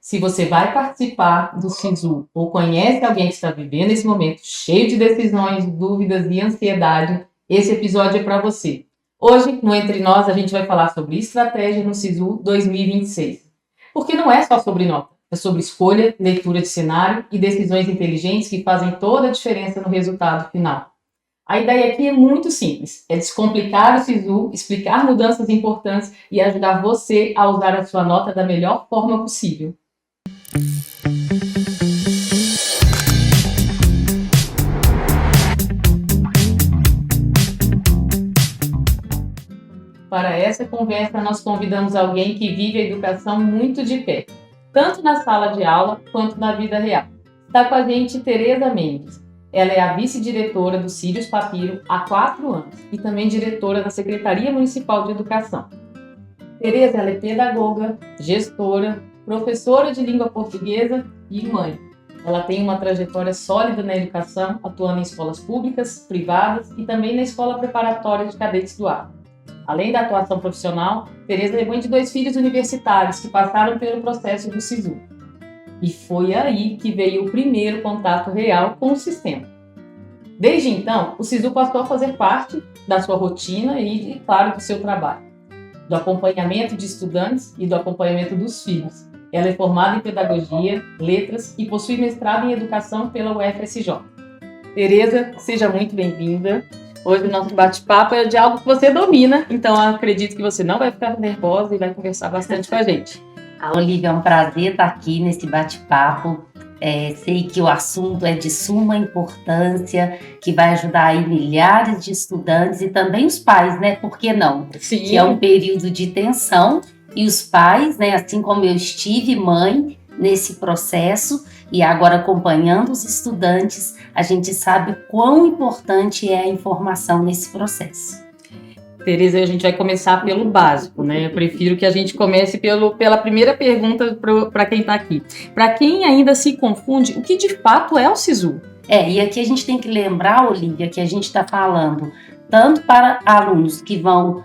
Se você vai participar do SISU ou conhece alguém que está vivendo esse momento cheio de decisões, dúvidas e ansiedade, esse episódio é para você. Hoje, no Entre Nós, a gente vai falar sobre estratégia no SISU 2026. Porque não é só sobre nota, é sobre escolha, leitura de cenário e decisões inteligentes que fazem toda a diferença no resultado final. A ideia aqui é muito simples, é descomplicar o SISU, explicar mudanças importantes e ajudar você a usar a sua nota da melhor forma possível. Para essa conversa, nós convidamos alguém que vive a educação muito de perto, tanto na sala de aula quanto na vida real. Está com a gente Tereza Mendes. Ela é a vice-diretora do Sirius Papiro há 4 anos e também diretora da Secretaria Municipal de Educação. Tereza ela é pedagoga, gestora, professora de língua portuguesa e mãe. Ela tem uma trajetória sólida na educação, atuando em escolas públicas, privadas e também na Escola Preparatória de Cadetes do Ar. Além da atuação profissional, Tereza é mãe de 2 filhos universitários que passaram pelo processo do SISU. E foi aí que veio o primeiro contato real com o sistema. Desde então, o SISU passou a fazer parte da sua rotina e, claro, do seu trabalho. Do acompanhamento de estudantes e do acompanhamento dos filhos. Ela é formada em Pedagogia, Letras e possui mestrado em Educação pela UFSJ. Tereza, seja muito bem-vinda. Hoje o nosso bate-papo é de algo que você domina, então eu acredito que você não vai ficar nervosa e vai conversar bastante com a gente. Olivia, é um prazer estar aqui nesse bate-papo. Sei que o assunto é de suma importância, que vai ajudar aí milhares de estudantes e também os pais, né? Por que não? Sim. Que é um período de tensão e os pais, né? Assim como eu estive mãe nesse processo e agora acompanhando os estudantes, a gente sabe quão importante é a informação nesse processo. Tereza, a gente vai começar pelo básico, né? Eu prefiro que a gente comece pela primeira pergunta para quem está aqui. Para quem ainda se confunde, o que de fato é o SISU? E aqui a gente tem que lembrar, Olivia, que a gente está falando tanto para alunos que vão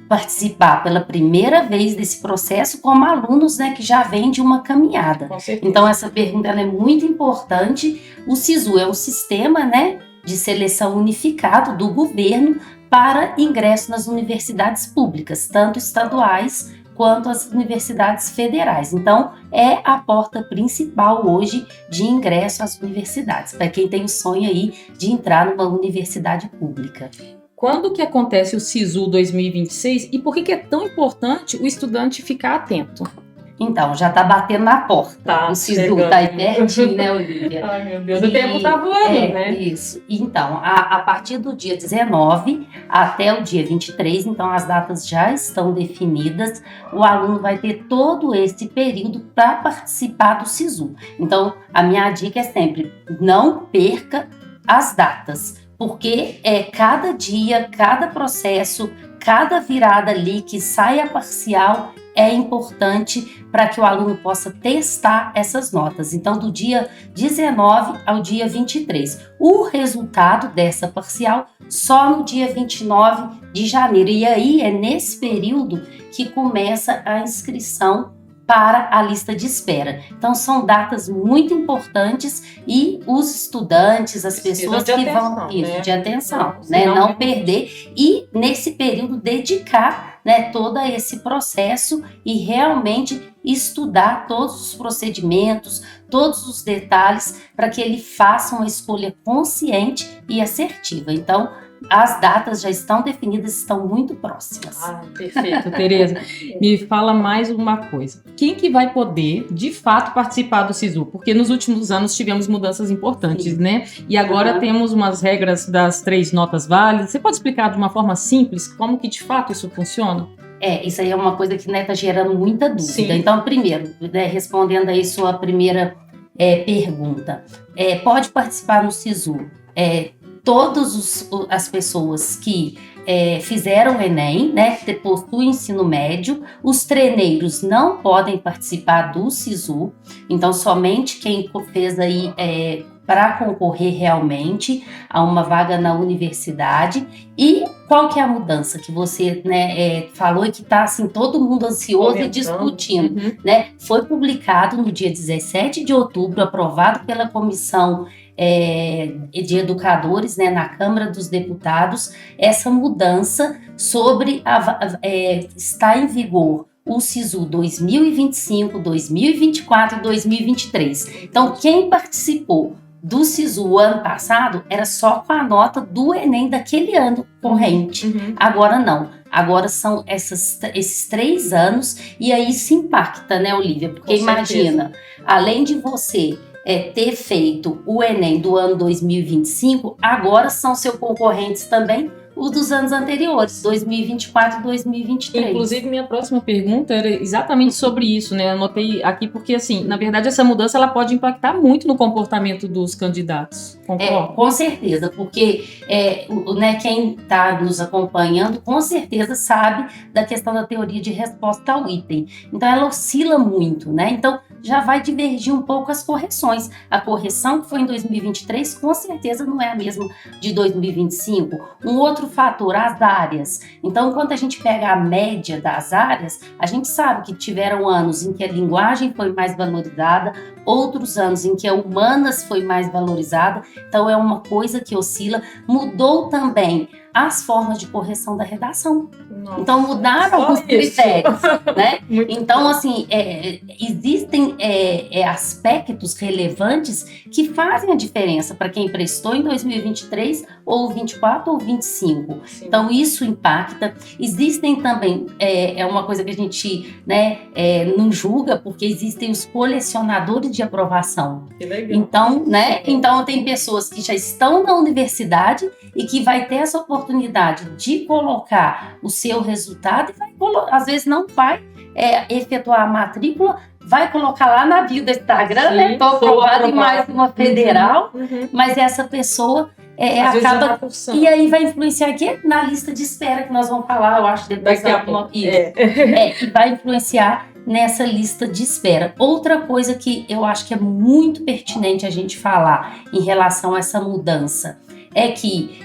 participar pela primeira vez desse processo, como alunos, né, que já vêm de uma caminhada. Com certeza. Então, essa pergunta ela é muito importante. O SISU é um sistema, né, de seleção unificado do governo para ingresso nas universidades públicas, tanto estaduais quanto as universidades federais. Então, é a porta principal hoje de ingresso às universidades, para quem tem o sonho aí de entrar numa universidade pública. Quando que acontece o SISU 2026 e por que é tão importante o estudante ficar atento? Então, já está batendo na porta. O SISU está aí pertinho, né, Olivia? Ai, meu Deus, o tempo está voando, né? Isso. Então, a partir do dia 19 até o dia 23, então as datas já estão definidas, o aluno vai ter todo esse período para participar do SISU. Então, a minha dica é sempre, não perca as datas, porque cada dia, cada processo, cada virada ali que sai a parcial é importante para que o aluno possa testar essas notas. Então, do dia 19 ao dia 23. O resultado dessa parcial só no dia 29 de janeiro. E aí é nesse período que começa a inscrição para a lista de espera. Então, são datas muito importantes e os estudantes, as pessoas que vão... Isso, de atenção, né? Não perder e, nesse período, dedicar, né, todo esse processo e realmente estudar todos os procedimentos, todos os detalhes, para que ele faça uma escolha consciente e assertiva. Então, as datas já estão definidas, estão muito próximas. Perfeito, Tereza. Me fala mais uma coisa. Quem que vai poder, de fato, participar do SISU? Porque nos últimos anos tivemos mudanças importantes, né? E agora temos umas regras das 3 notas válidas. Você pode explicar de uma forma simples como que, de fato, isso funciona? Isso aí é uma coisa que está gerando muita dúvida. Sim. Então, primeiro, né, respondendo aí sua primeira pergunta, pode participar no SISU todas as pessoas que fizeram o Enem, né, que possuem ensino médio. Os treineiros não podem participar do SISU, então somente quem fez aí para concorrer realmente a uma vaga na universidade. E qual que é a mudança que você, né, falou e que está assim, todo mundo ansioso e discutindo? Né? Foi publicado no dia 17 de outubro, aprovado pela Comissão de Educadores, né, na Câmara dos Deputados, essa mudança sobre está em vigor o SISU 2025, 2024 e 2023. Então, quem participou do SISU ano passado era só com a nota do Enem daquele ano corrente. Agora não. Agora são esses 3 anos e aí se impacta, né, Olivia? Porque imagina, além de você ter feito o Enem do ano 2025, agora são seus concorrentes também os dos anos anteriores, 2024 e 2023. Inclusive, minha próxima pergunta era exatamente sobre isso, né? Anotei aqui porque, assim, na verdade, essa mudança ela pode impactar muito no comportamento dos candidatos. Concordo? Com certeza, porque né, quem está nos acompanhando, com certeza sabe da questão da teoria de resposta ao item. Então, ela oscila muito, né? Então, já vai divergir um pouco as correções. A correção que foi em 2023, com certeza não é a mesma de 2025. Um outro fator, as áreas. Então, quando a gente pega a média das áreas, a gente sabe que tiveram anos em que a linguagem foi mais valorizada, outros anos em que a humanas foi mais valorizada. Então, é uma coisa que oscila. Mudou também as formas de correção da redação. Nossa, então, mudaram alguns critérios, né? Então, assim, existem aspectos relevantes que fazem a diferença para quem prestou em 2023, ou 24 ou 25. Sim. Então, isso impacta. Existem também, uma coisa que a gente, né, não julga, porque existem os colecionadores de aprovação. Que legal. Então, né? Então, tem pessoas que já estão na universidade e que vai ter essa oportunidade de colocar o seu resultado e às vezes não vai efetuar a matrícula, vai colocar lá na bio do Instagram, sim, né? Estou aprovada em mais uma federal, mas essa pessoa acaba... E aí vai influenciar aqui na lista de espera que nós vamos falar, eu acho, depois da e vai influenciar nessa lista de espera. Outra coisa que eu acho que é muito pertinente a gente falar em relação a essa mudança é que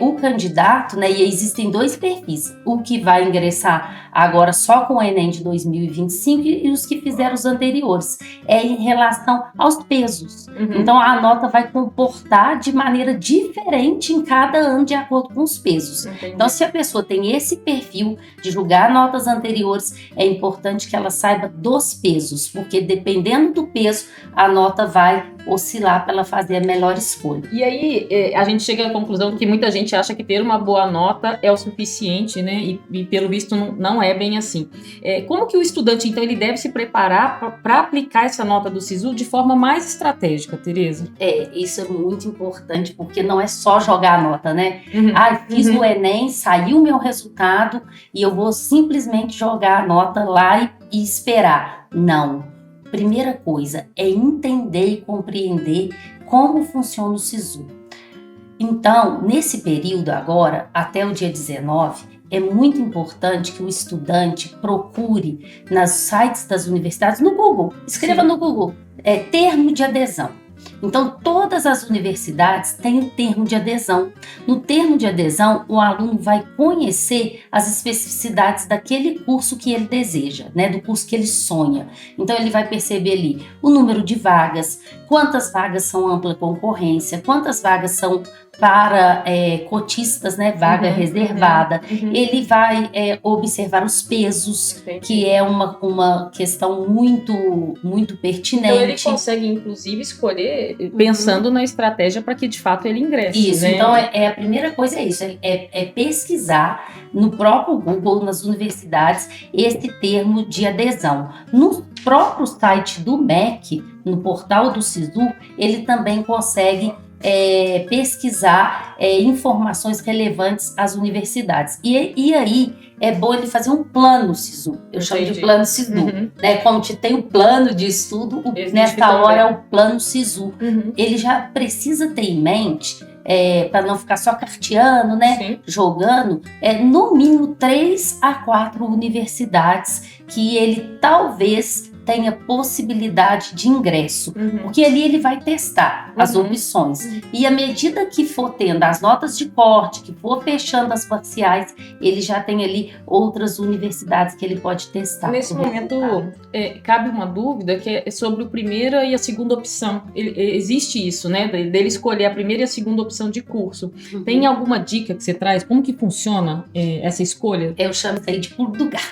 o candidato, né, e existem 2 perfis, o que vai ingressar agora só com o Enem de 2025 e os que fizeram os anteriores, em relação aos pesos. Então, a nota vai comportar de maneira diferente em cada ano de acordo com os pesos. Entendi. Então, se a pessoa tem esse perfil de julgar notas anteriores, é importante que ela saiba dos pesos, porque dependendo do peso, a nota vai oscilar para ela fazer a melhor escolha. E aí, a gente chega à conclusão que muita gente acha que ter uma boa nota é o suficiente, né? E pelo visto não é bem assim. Como que o estudante, então, ele deve se preparar para aplicar essa nota do SISU de forma mais estratégica, Tereza? Isso é muito importante, porque não é só jogar a nota, né? Fiz o Enem, saiu o meu resultado e eu vou simplesmente jogar a nota lá e esperar. Não. Primeira coisa é entender e compreender como funciona o SISU. Então, nesse período agora, até o dia 19, é muito importante que o estudante procure nos sites das universidades, no Google, escreva no Google, termo de adesão. Então, todas as universidades têm o termo de adesão. No termo de adesão, o aluno vai conhecer as especificidades daquele curso que ele deseja, né, do curso que ele sonha. Então, ele vai perceber ali o número de vagas, quantas vagas são ampla concorrência, quantas vagas são para cotistas, né, vaga reservada. Ele vai observar os pesos, entendi, que é uma questão muito, muito pertinente. Então ele consegue, inclusive, escolher pensando na estratégia para que, de fato, ele ingresse. Isso, né? Então a primeira coisa é isso, é pesquisar no próprio Google, nas universidades, esse termo de adesão. No próprio site do MEC, no portal do SISU, ele também consegue pesquisar informações relevantes às universidades. E aí é bom ele fazer um plano SISU. Eu chamo de plano SISU. Né? Como tem o plano de estudo, nessa hora é o plano SISU. Ele já precisa ter em mente, para não ficar só carteando, né? Jogando, no mínimo 3 a 4 universidades que ele talvez tenha possibilidade de ingresso, porque ali ele vai testar as opções. E à medida que for tendo as notas de corte, que for fechando as parciais, ele já tem ali outras universidades que ele pode testar. Nesse momento, cabe uma dúvida que é sobre a primeira e a segunda opção. Existe isso, né? Dele escolher a primeira e a segunda opção de curso. Tem alguma dica que você traz? Como que funciona essa escolha? Eu chamo isso aí de pulo do gato.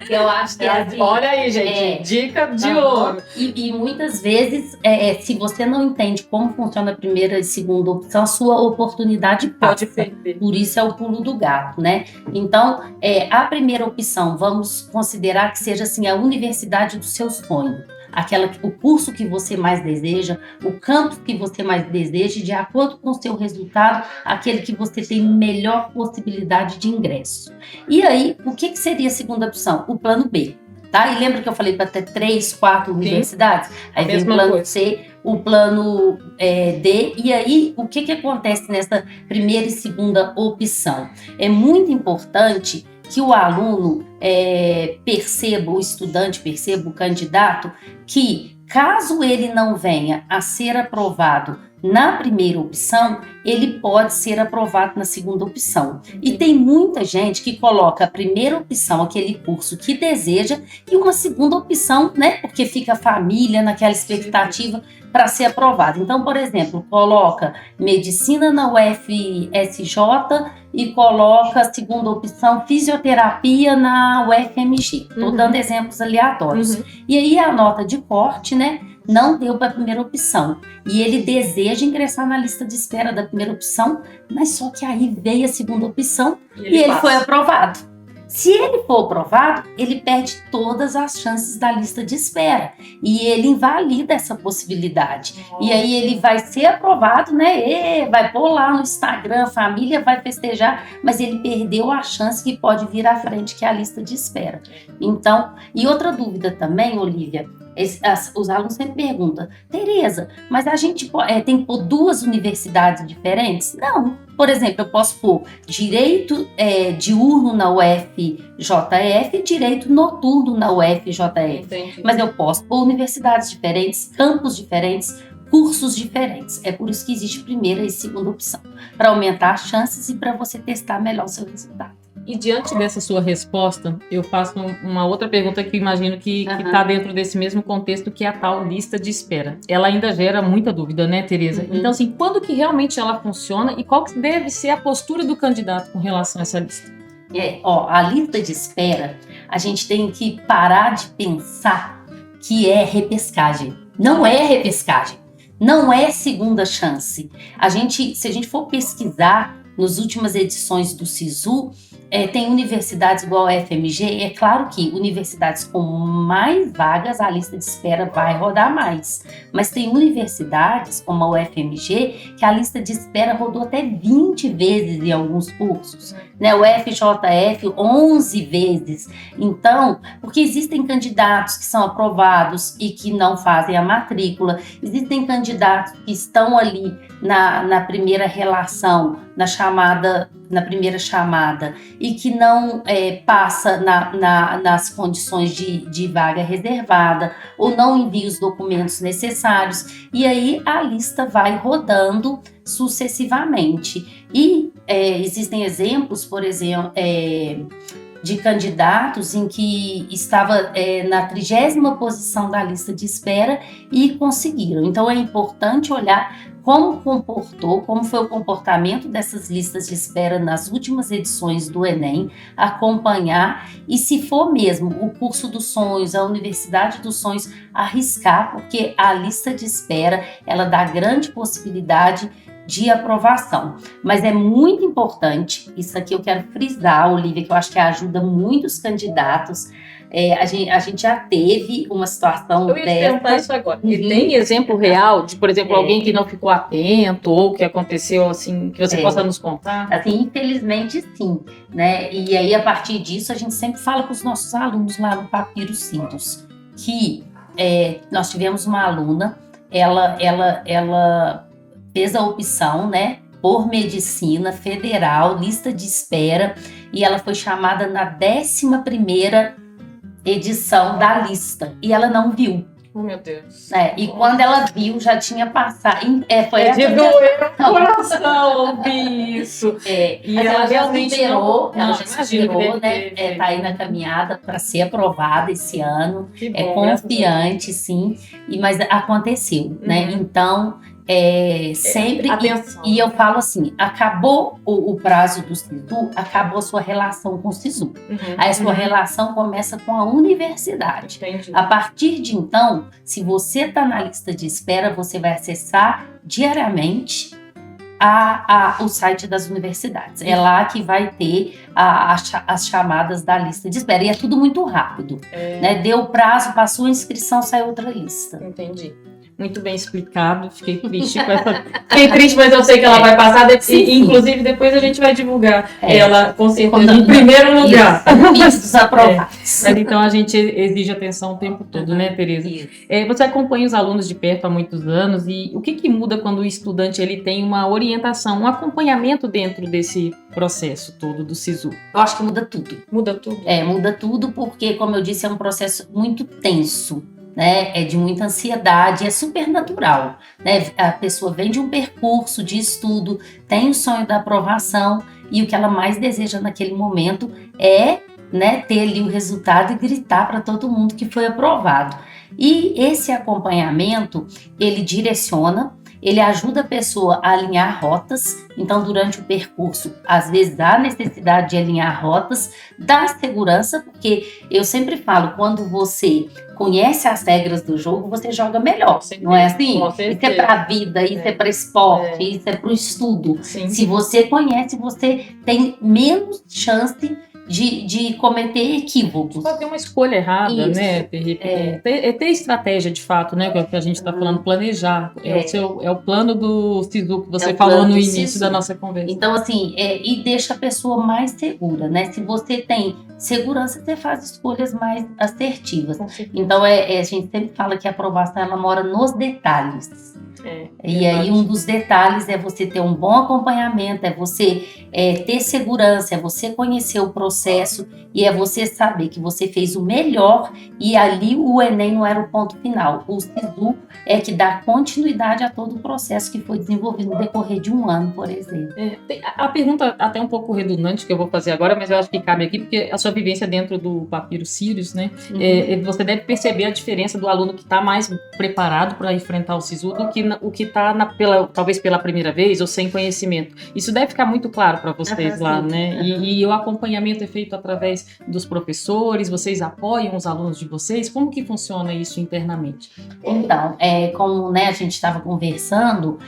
Eu acho que assim, olha aí, gente, dica de ouro. E muitas vezes, se você não entende como funciona a primeira e segunda opção, a sua oportunidade passa. Pode perder. Por isso é o pulo do gato, né? Então, a primeira opção, vamos considerar que seja assim, a universidade do seu sonho. O curso que você mais deseja, o campus que você mais deseja, de acordo com o seu resultado, aquele que você tem melhor possibilidade de ingresso. E aí, o que seria a segunda opção? O plano B, tá? E lembra que eu falei para ter 3, 4 universidades? Aí vem o plano C, o plano D, e aí o que acontece nessa primeira e segunda opção? É muito importante que o aluno perceba, o estudante perceba, o candidato, que caso ele não venha a ser aprovado na primeira opção, ele pode ser aprovado na segunda opção. E tem muita gente que coloca a primeira opção, aquele curso que deseja, e uma segunda opção, né? Porque fica a família naquela expectativa para ser aprovado. Então, por exemplo, coloca medicina na UFSJ e coloca a segunda opção fisioterapia na UFMG. Estou dando exemplos aleatórios. E aí a nota de corte, né? Não deu para a primeira opção. E ele deseja ingressar na lista de espera da primeira opção, mas só que aí veio a segunda opção e ele foi aprovado. Se ele for aprovado, ele perde todas as chances da lista de espera e ele invalida essa possibilidade. E aí ele vai ser aprovado, né? Vai pôr lá no Instagram, a família vai festejar, mas ele perdeu a chance que pode vir à frente, que é a lista de espera. Então, e outra dúvida também, Olivia, os alunos sempre perguntam, Tereza, mas a gente tem que pôr 2 universidades diferentes? Não. Por exemplo, eu posso pôr direito diurno na UFJF e direito noturno na UFJF. Entendi. Mas eu posso pôr universidades diferentes, campos diferentes, cursos diferentes. É por isso que existe primeira e segunda opção, para aumentar as chances e para você testar melhor o seu resultado. E diante dessa sua resposta, eu faço uma outra pergunta que imagino que está dentro desse mesmo contexto, que é a tal lista de espera. Ela ainda gera muita dúvida, né, Tereza? Então, assim, quando que realmente ela funciona e qual que deve ser a postura do candidato com relação a essa lista? A lista de espera, a gente tem que parar de pensar que é repescagem. Não é repescagem. Não é segunda chance. Se a gente for pesquisar nas últimas edições do SISU, tem universidades igual a FMG, é claro que universidades com mais vagas, a lista de espera vai rodar mais. Mas tem universidades, como a UFMG, que a lista de espera rodou até 20 vezes em alguns cursos. Né? O FJF, 11 vezes. Então, porque existem candidatos que são aprovados e que não fazem a matrícula, existem candidatos que estão ali na primeira relação, na primeira chamada, e que não passa nas condições de vaga reservada ou não envia os documentos necessários, e aí a lista vai rodando sucessivamente. E existem exemplos, por exemplo, de candidatos em que estava na 30ª posição da lista de espera e conseguiram. Então é importante olhar como foi o comportamento dessas listas de espera nas últimas edições do Enem, acompanhar e, se for mesmo o curso dos sonhos, a Universidade dos Sonhos, arriscar, porque a lista de espera, ela dá grande possibilidade de aprovação. Mas é muito importante, isso aqui eu quero frisar, Olivia, que eu acho que ajuda muito os candidatos. A gente já teve uma situação dessa. Eu ia perguntar isso agora. E tem exemplo real de, por exemplo, alguém que não ficou atento ou que aconteceu assim, que você possa nos contar? Assim, infelizmente, sim. Né? E aí, a partir disso, a gente sempre fala com os nossos alunos lá no Papiro Cintos, que nós tivemos uma aluna, ela fez a opção, né, por medicina federal, lista de espera, e ela foi chamada na 11ª edição da lista e ela não viu. Oh, meu Deus. E quando ela viu, já tinha passado. Foi de doer o coração ouvir isso. Mas ela já superou, ela já superou, né? Tá aí na caminhada para ser aprovada esse ano. Que bom, confiante, sim. Mas aconteceu, né? Então, sempre. E eu falo assim: acabou o prazo do SISU, acabou a sua relação com o SISU. Aí a sua relação começa com a universidade. Entendi. A partir de então, se você está na lista de espera, você vai acessar diariamente o site das universidades. É lá que vai ter as chamadas da lista de espera. E é tudo muito rápido. Né? Deu o prazo, passou a inscrição, sai outra lista. Entendi. Muito bem explicado. Fiquei triste com essa. Fiquei triste, mas eu sei que ela vai passar. Inclusive, depois a gente vai divulgar ela, com certeza, em primeiro lugar. Mas então a gente exige atenção o tempo todo, né, Tereza? Você acompanha os alunos de perto há muitos anos e o que muda quando o estudante ele tem uma orientação, um acompanhamento dentro desse processo todo do SISU? Eu acho que muda tudo. Muda tudo? Muda tudo porque, como eu disse, é um processo muito tenso. Né, é de muita ansiedade, é super natural, né? A pessoa vem de um percurso de estudo, tem o sonho da aprovação e o que ela mais deseja naquele momento é, né, ter ali o resultado e gritar para todo mundo que foi aprovado. E esse acompanhamento, ele direciona, ele ajuda a pessoa a alinhar rotas. Então, durante o percurso, às vezes há necessidade de alinhar rotas, dá segurança, porque eu sempre falo, quando você conhece as regras do jogo, você joga melhor, não é assim? Isso é para a vida, isso é para esporte, isso é para o estudo. Sim. Se você conhece, você tem menos chance de cometer equívocos. Fazer uma escolha errada, né? Ter estratégia de fato, né? Que a gente está falando, planejar. É o plano do SISU que você falou no início da nossa conversa. Então, assim, e deixa a pessoa mais segura, né? Se você tem segurança, você faz escolhas mais assertivas. Então, a gente sempre fala que a aprovação, ela mora nos detalhes. E aí um dos detalhes é você ter um bom acompanhamento, é você ter segurança, é você conhecer o processo e é você saber que você fez o melhor e ali o Enem não era o ponto final. O SISU é que dá continuidade a todo o processo que foi desenvolvido no decorrer de um ano, por exemplo. A pergunta até um pouco redundante que eu vou fazer agora, mas eu acho que cabe aqui, porque a sua vivência dentro do Papiro Sirius, né? Você deve perceber a diferença do aluno que está mais preparado para enfrentar o SISU do que o que está talvez pela primeira vez ou sem conhecimento. Isso deve ficar muito claro para vocês lá, sim. Né? E o acompanhamento é feito através dos professores, vocês apoiam os alunos de vocês? Como que funciona isso internamente? Então, como, né, a gente estava conversando,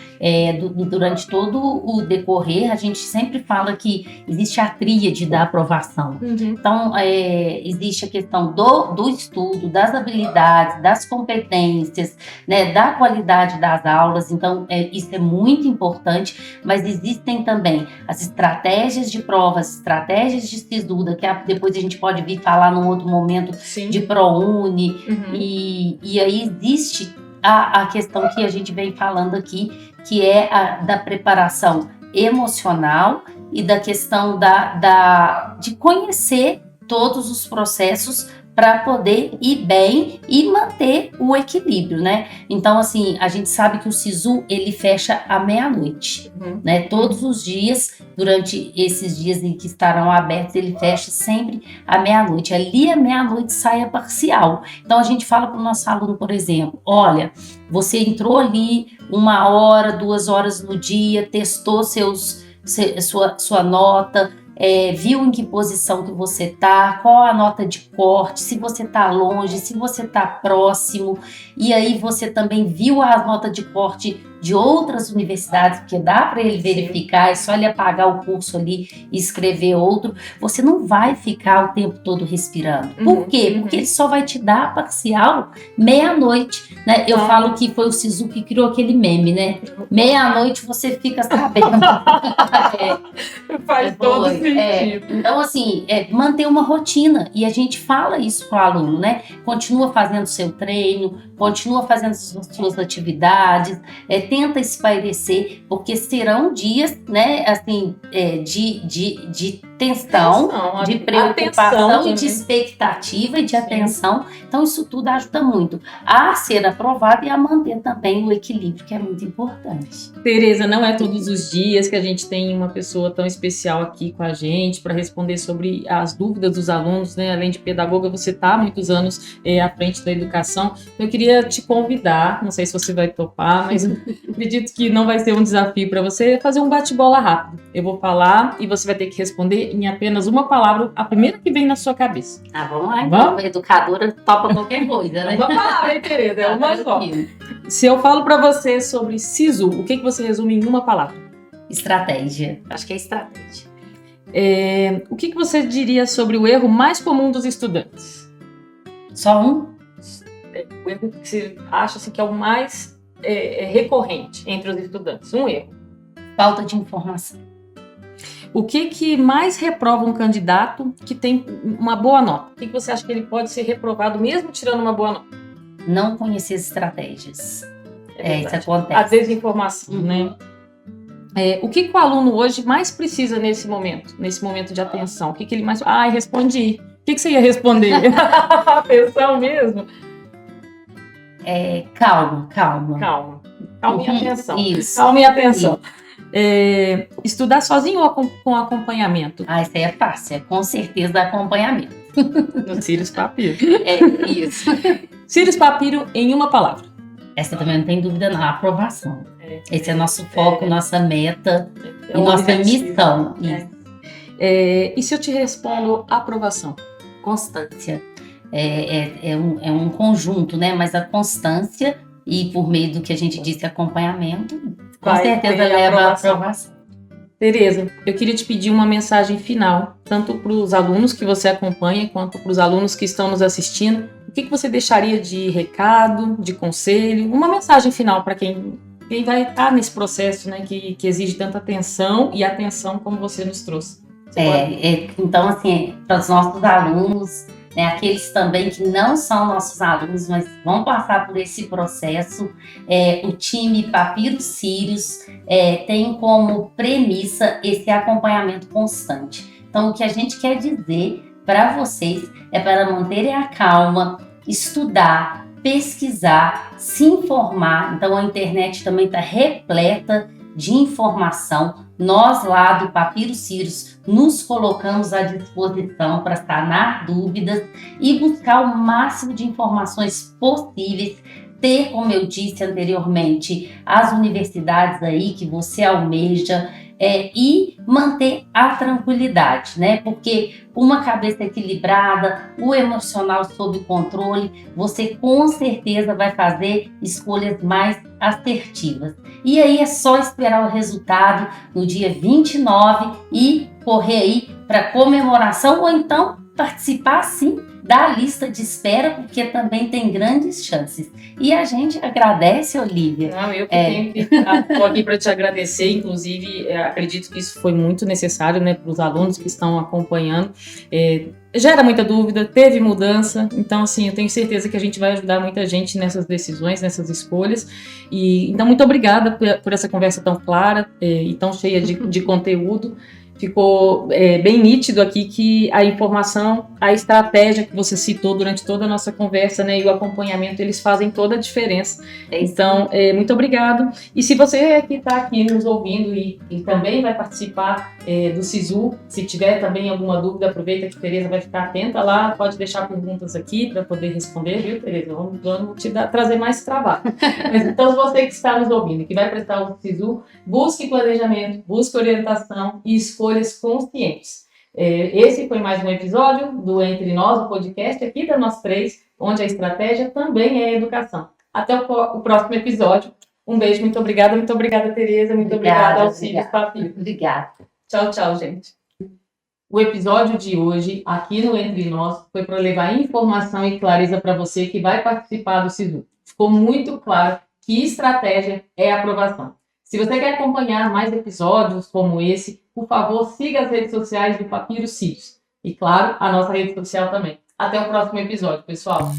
durante todo o decorrer, a gente sempre fala que existe a tríade da aprovação. Então, existe a questão do estudo, das habilidades, das competências, né, da qualidade das aulas. Então, isso é muito importante, mas existem também as estratégias de provas, estratégias de SISU, que depois a gente pode vir falar num outro momento, sim, de ProUni, e aí existe a questão que a gente vem falando aqui, que é da preparação emocional e da questão de conhecer todos os processos para poder ir bem e manter o equilíbrio, né? Então, assim, a gente sabe que o SISU, ele fecha à meia-noite, né? Todos os dias, durante esses dias em que estarão abertos, ele fecha sempre à meia-noite. Ali, à meia-noite, sai a parcial. Então, a gente fala para o nosso aluno, por exemplo, olha, você entrou ali 1 hora, 2 horas no dia, testou sua nota, viu em que posição que você está, qual a nota de corte, se você está longe, se você está próximo, e aí você também viu a nota de corte de outras universidades, porque dá para ele verificar, é só ele apagar o curso ali e escrever outro. Você não vai ficar o tempo todo respirando. Por quê? Porque ele só vai te dar a parcial meia-noite, né? Eu falo que foi o SISU que criou aquele meme, né? Meia-noite você fica sabendo. Faz todo sentido. Então, assim, manter uma rotina, e a gente fala isso para o aluno, né? Continua fazendo seu treino, continua fazendo suas atividades, tenta espairecer, porque serão dias, né, assim, de tensão, de preocupação e de expectativa e de atenção. Então, isso tudo ajuda muito a ser aprovado e a manter também o equilíbrio, que é muito importante. Tereza, não é todos os dias que a gente tem uma pessoa tão especial aqui com a gente para responder sobre as dúvidas dos alunos, né? Além de pedagoga, você está há muitos anos à frente da educação. Eu queria te convidar, não sei se você vai topar, mas acredito que não vai ser um desafio para você, fazer um bate-bola rápido. Eu vou falar e você vai ter que responder em apenas uma palavra, a primeira que vem na sua cabeça. Vamos lá, então. A educadora topa qualquer coisa, né? Uma palavra, hein, Tereza? É uma só. Se eu falo para você sobre SISU, o que você resume em uma palavra? Estratégia. Acho que é estratégia. O que você diria sobre o erro mais comum dos estudantes? Só um? O erro que você acha assim, que é o mais recorrente entre os estudantes. Um erro. Falta de informação. O que mais reprova um candidato que tem uma boa nota? O que você acha que ele pode ser reprovado mesmo tirando uma boa nota? Não conhecer as estratégias. Isso acontece. A desinformação, né? O que o aluno hoje mais precisa nesse momento de atenção? O que ele mais... respondi. O que você ia responder? Atenção mesmo? Calma e atenção. Isso. Calma e atenção. Estudar sozinho ou com acompanhamento? Isso aí é fácil, com certeza acompanhamento. No Sirius Papiro. Isso. Sirius Papiro em uma palavra. Essa também não tem dúvida não, aprovação. Esse é nosso foco, nossa meta e nossa missão. E se eu te respondo aprovação? Constância. É um conjunto, né? Mas a constância e por meio do que a gente disse, acompanhamento, com certeza leva à aprovação. Tereza, eu queria te pedir uma mensagem final, tanto para os alunos que você acompanha, quanto para os alunos que estão nos assistindo. O que você deixaria de recado, de conselho? Uma mensagem final para quem vai estar nesse processo, né, que exige tanta atenção e atenção como você nos trouxe. Então, assim, para os nossos alunos, né, aqueles também que não são nossos alunos, mas vão passar por esse processo, o time Papiro Sirius tem como premissa esse acompanhamento constante. Então, o que a gente quer dizer para vocês é para manterem a calma, estudar, pesquisar, se informar. Então, a internet também está repleta de informação. Nós lá do Papiro Sirius nos colocamos à disposição para sanar dúvidas e buscar o máximo de informações possíveis, ter, como eu disse anteriormente, as universidades aí que você almeja, e manter a tranquilidade, né? Porque uma cabeça equilibrada, o emocional sob controle, você com certeza vai fazer escolhas mais assertivas. E aí é só esperar o resultado no dia 29 e correr aí para comemoração ou então participar sim da lista de espera, porque também tem grandes chances. E a gente agradece, Olívia. Não, eu que estou aqui para te agradecer, inclusive acredito que isso foi muito necessário, né, para os alunos que estão acompanhando. Gera muita dúvida, teve mudança, então assim, eu tenho certeza que a gente vai ajudar muita gente nessas decisões, nessas escolhas. E então, muito obrigada por essa conversa tão clara e tão cheia de conteúdo. Ficou bem nítido aqui que a informação, a estratégia que você citou durante toda a nossa conversa, né, e o acompanhamento, eles fazem toda a diferença. Então, muito obrigado. E se você que está aqui nos ouvindo e também vai participar do SISU, se tiver também alguma dúvida, aproveita que a Tereza vai ficar atenta lá, pode deixar perguntas aqui para poder responder, viu, Tereza? Vamos trazer mais trabalho. Mas, então, você que está nos ouvindo, que vai prestar o SISU, busque planejamento, busque orientação e escolhas conscientes. Esse foi mais um episódio do Entre Nós, o podcast aqui da Nós Três, onde a estratégia também é educação. Até o próximo episódio. Um beijo, muito obrigada, Tereza, muito obrigada ao Sirius Papiro. Obrigada. Tchau, gente. O episódio de hoje, aqui no Entre Nós, foi para levar informação e clareza para você que vai participar do SISU. Ficou muito claro que estratégia é aprovação. Se você quer acompanhar mais episódios como esse, por favor, siga as redes sociais do Papiro Sirius. E, claro, a nossa rede social também. Até o próximo episódio, pessoal!